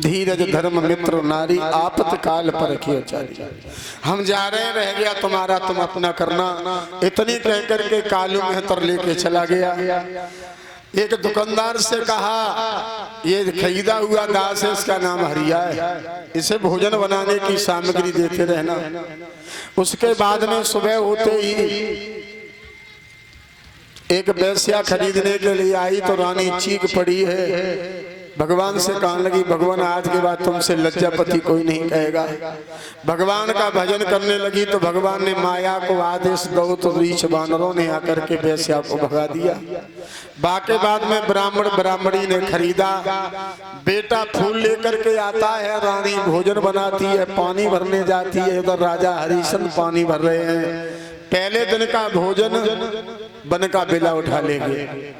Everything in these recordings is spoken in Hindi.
धीरज धर्म मित्र नारी आपत काल पर चारी। हम जा रहे हैं, रह गया तुम्हारा तुम अपना करना, इतनी कह करके कालू मेहतर लेके चला गया। एक दुकानदार से कहा ये खरीदा हुआ दास है, इसका नाम हरिया है, इसे भोजन बनाने की सामग्री देते रहना। उसके बाद में सुबह होते ही एक वेश्या खरीदने के लिए आई तो रानी चीख पड़ी है, भगवान से कहने लगी भगवान आज के बाद तुमसे लज्जापति कोई नहीं कहेगा। भगवान का भजन करने लगी तो भगवान ने माया को आदेश दो तो रीछ बानरों ने आकर के वेश्या को भगा दिया। बाके बाद में ब्राह्मण ब्राह्मणी ने खरीदा, बेटा फूल लेकर के आता है, रानी भोजन बनाती है, पानी भरने जाती है, उधर राजा हरिश्चंद्र पानी भर रहे हैं। पहले दिन का भोजन बन का बेला उठा लेंगे,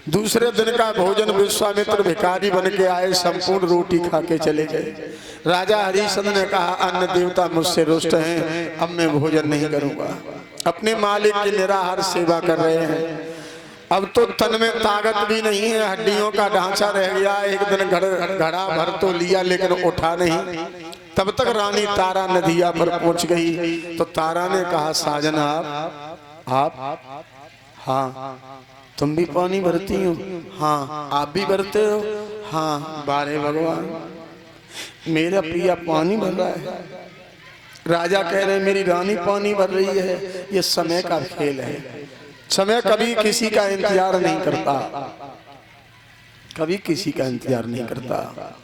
दूसरे दिन का भोजन विश्वामित्र भिखारी बन के आए, संपूर्ण रोटी खा के चले गए। राजा हरिश्चंद्र ने कहा अन्न देवता मुझसे रुष्ट हैं, अब मैं भोजन नहीं करूंगा। अपने मालिक की निराहार सेवा कर रहे हैं, अब तो तन में ताकत भी नहीं है, हड्डियों का ढांचा रह गया। एक दिन घड़ा भर तो लिया लेकिन उठा नहीं। तब तक रानी तारा नदिया पर पहुंच गई तो तारा ने कहा साजन आप हाँ तुम भी पानी भरती हो? हाँ। आप भी भरते हो? हाँ। बारे भगवान मेरा प्रिया पानी भर रहा है। राजा कह रहे मेरी रानी पानी भर रही है, ये समय का खेल है। समय कभी किसी का इंतजार नहीं करता, कभी किसी का इंतजार नहीं करता।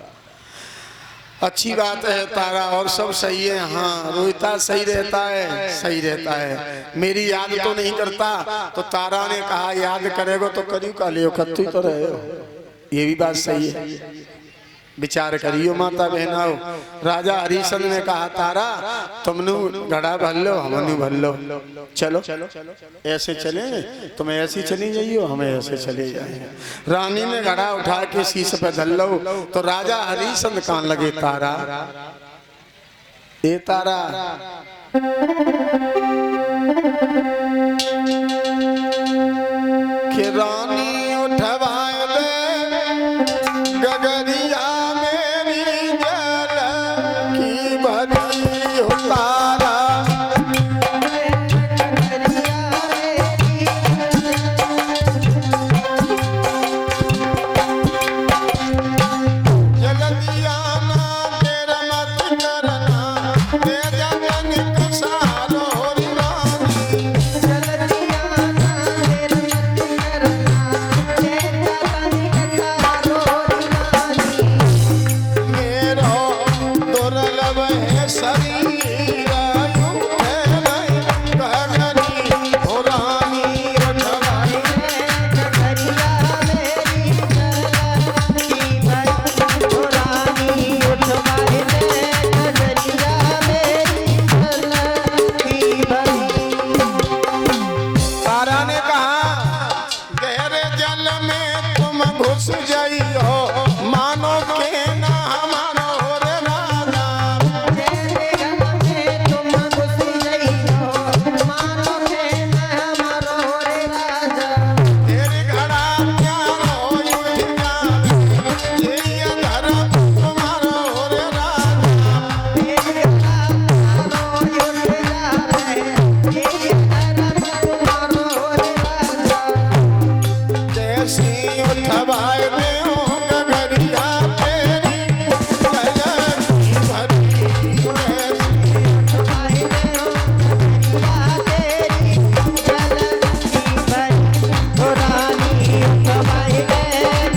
अच्छी बात है तारा, और सब सही है? हाँ। रोहिता सही रहता है? सही रहता है। मेरी याद तो नहीं करता? तो तारा ने कहा याद करेगो तो करियो का लियो, कत्ती तो रहे हो। ये भी बात सही है, विचार करियो माता बहनाओ। राजा हरिश्चंद्र ने कहा तारा तुमनु घड़ा भर लो, हमनु भर लो, चलो ऐसे चले, तुम ऐसी चली जाइयो, हमें ऐसे चले जाए। रानी ने घड़ा उठा के शीश पे धर लो तो राजा हरिश्चंद्र कान लगे तारा ए तारा कि रानी उठवाए दे गगरिया ऐसी उठवाए में हो गगरिया तेरी चलनी भरी ऐसी उठवाए में हो गगरिया तेरी चलनी भरी हो रानी उठवाए में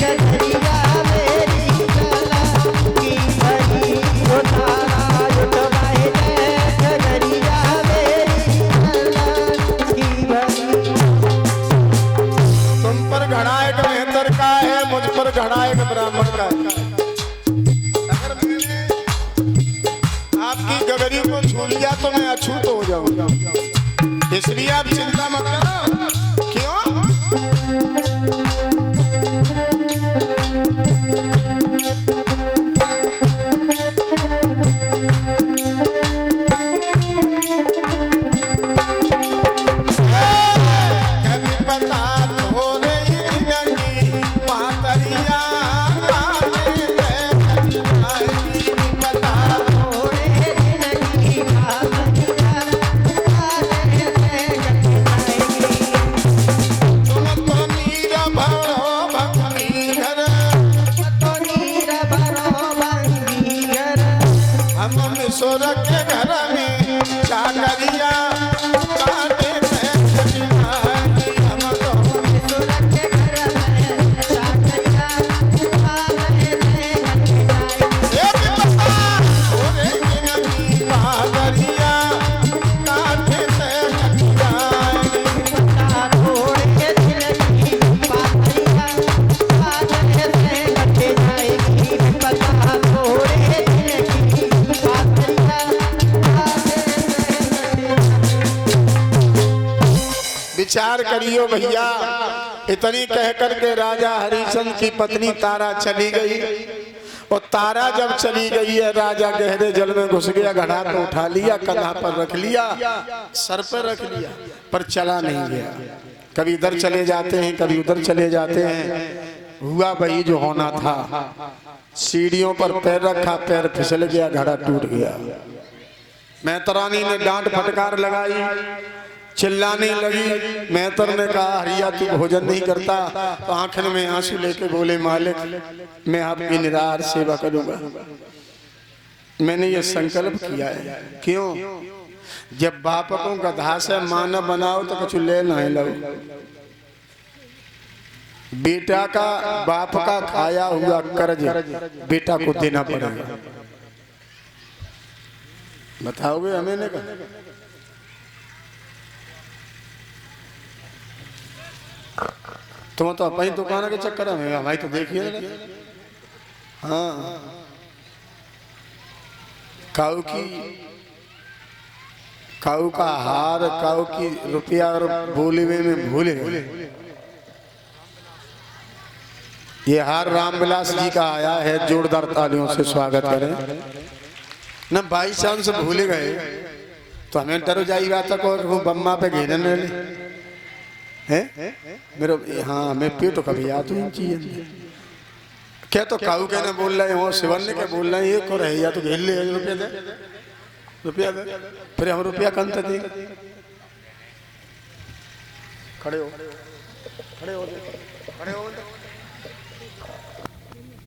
गगरिया मेरी चलनी भरी हो तारा उठवाए में गगरिया मेरी चलनी भरी। तुम पर घड़ा एक मेहतर का है, मुझ पर घड़ा एक ब्राह्मण का है। अगर मैंने आपकी गगरी को छू लिया तो मैं अछूत हो जाऊंगा, इसलिए आप चिंता मत करो। क्यों? कभी पता तो नहीं लगी मातरिया पता तुम तो मीरा भरो भक्ति घर, हम मिसोर के घर में चाकरिया काटे हैं कठिनाई। हम तो एक पता थोड़े गिनती मातरिया काटे हैं कठिनाई। विचार करियो भैया। इतनी कहकर के राजा हरिश्चंद्र की पत्नी तारा चली गई, और तारा जब चली गई है राजा गहरे जल में घुस गया। घड़ा तो उठा लिया, कंधा पर रख लिया, सर पर रख लिया, पर चला नहीं गया। कभी इधर चले जाते हैं, कभी उधर चले जाते हैं। हुआ वही जो होना था, सीढ़ियों पर पैर रखा, पैर फिसल गया, घड़ा टूट गया। मैतरानी ने डांट फटकार लगाई, चिल्लाने लगी। मेहतर ने कहा हरिया तू भोजन नहीं करता, तो आंखन में आंसू लेके बोले मालिक मैं आपकी निराहार सेवा करूंगा। मैंने ये संकल्प किया है। क्यों? जब बाप को गधा से मानव बनाओ तो कुछ ले नहीं लो। बेटा का बाप का खाया हुआ कर्ज बेटा को देना पड़ेगा। बताओगे हमें ने कहा? तुम तो अपनी दुकान के चक्कर में, हमारी तो देखिए। हाँ, काऊ का हार, काऊ की रुपया और बोले में भूले गए। ये हार रामविलास जी का आया है, जोरदार तालियों से स्वागत करें। न बाई चांस भूल गए तो हमें डर जाई बात को बम्मा पे घेरन है मेरे। हाँ मैं पे तो कभी याद नहीं चाहिए क्या। तो काऊ कहने बोल रहे हो, शिवन्य के बोल रहे हैं, एक और है या तो घेर ले रुपया दे, रुपया दे, फिर हम रुपया कंत दे। खड़े हो, खड़े हो, खड़े हो।